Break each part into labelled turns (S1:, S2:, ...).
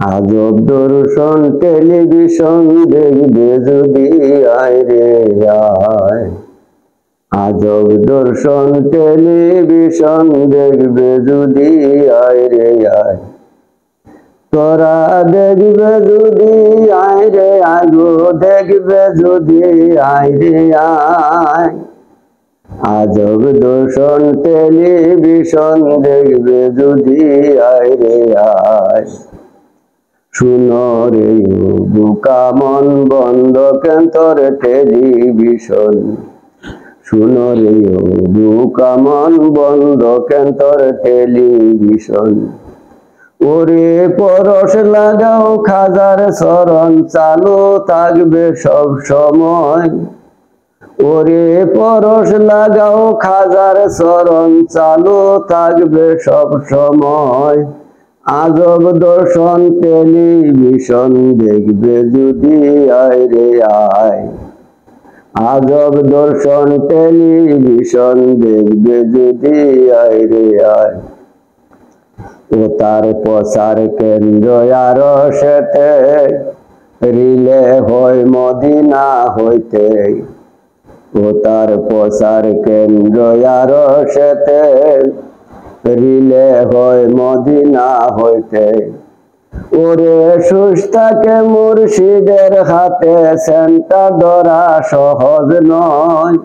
S1: আজব দর্শন টেলিভিশন দেখবে যদি আয় রে আয়। আজব দর্শন টেলিভিশন দেখবে যদি আয় রে আয়। তোরা দেখবে যদি আয় রে আয় গো, দেখবে যদি আয় রে আয়। আজব দর্শন টেলিভিশন দেখবে যদি আয় রে আয়। শুনো রে বুকা মন বন্ধ কেন তোর টেলিভিশন। শুনো রে বুকা মন বন্ধ কেন তোর টেলিভিশন। ওরে পরশ লাগাও খাজার শরণ চালু থাকবে সব সময়। ওরে পরশ লাগাও খাজার শরণ চালু থাকবে সব সময়। আজব দর্শন টেলিভিশন দেখবে যদি আয় রে আয়। আজব দর্শন টেলিভিশন দেখবে যদি আয় রে আয়। ও তার প্রচার কেন্দ্র আরো সেতে রিলে হয় মদিনা হইতে। ও তার প্রচার কেন্দ্র আরো সেতে রিলে হয় মদিনা হইতে। ওরে সুস্তাকে মুর্শিদের হাতে সেন্টা ধরা সহজ নয়।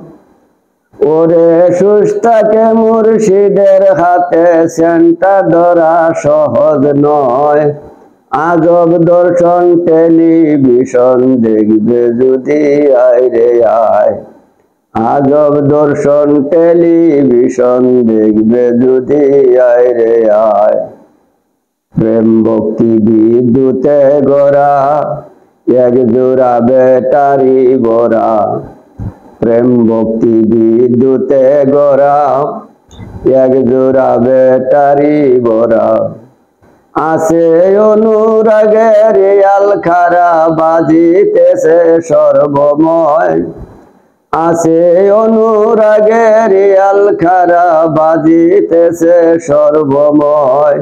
S1: ওরে সুস্তাকে মুর্শিদের হাতে সেন্টা ধরা সহজ নয়। আজব দর্শন টেলিভিশন দেখবে যদি আয় রে আয়। আজব দর্শন টেলিভিশন দেখবে যদি আয় রে আয়। প্রেম ভক্তি বিদ্যুতে গড়া এক জোড়া ব্যাটারি ভরা। প্রেম ভক্তি বিদ্যুতে গড়া এক জোড়া ব্যাটারি ভরা। আছে অনুরাগের আলখারা বাজিতেছে সর্বময়। আছে অনুরাগের আলখারা বাজিতেছে সর্বময়।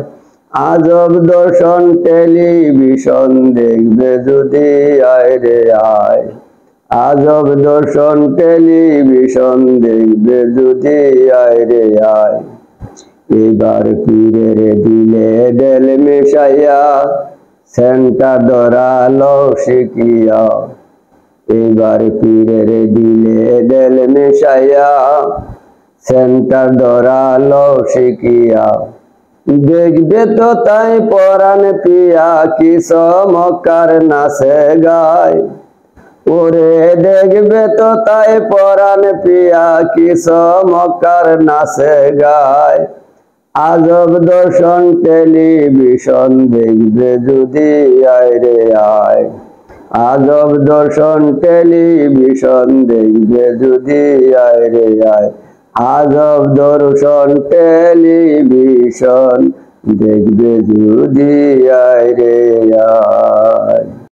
S1: আজব দর্শন টেলিভিশন দেখবে যদি আয় রে আয়। আজব দর্শন টেলিভিশন দেখবে যদি আয় রে আয়। এবার পীরের দিলে ডেল মিশাইয়া সেন্টা ধরালো শিখিয়া। এবার পীরের দিলে ডেল মিশাইয়া সেন্টা ধরালো শিখিয়া। দেখবে তো তাই পরাণ পিয়া কি চমৎকার নাচে গায়। ওরে দেখবে তো তাই পরাণ পিয়া কি চমৎকার নাচে গায়। আজব দর্শন টেলিভিশন দেখবে যদি আয় রে আয়। আজব দর্শন টেলিভিশন দেখবে যদি আয় রে আয়। আজব দর্শন টেলিভিশন দেখবে যদি আয় রে আয়।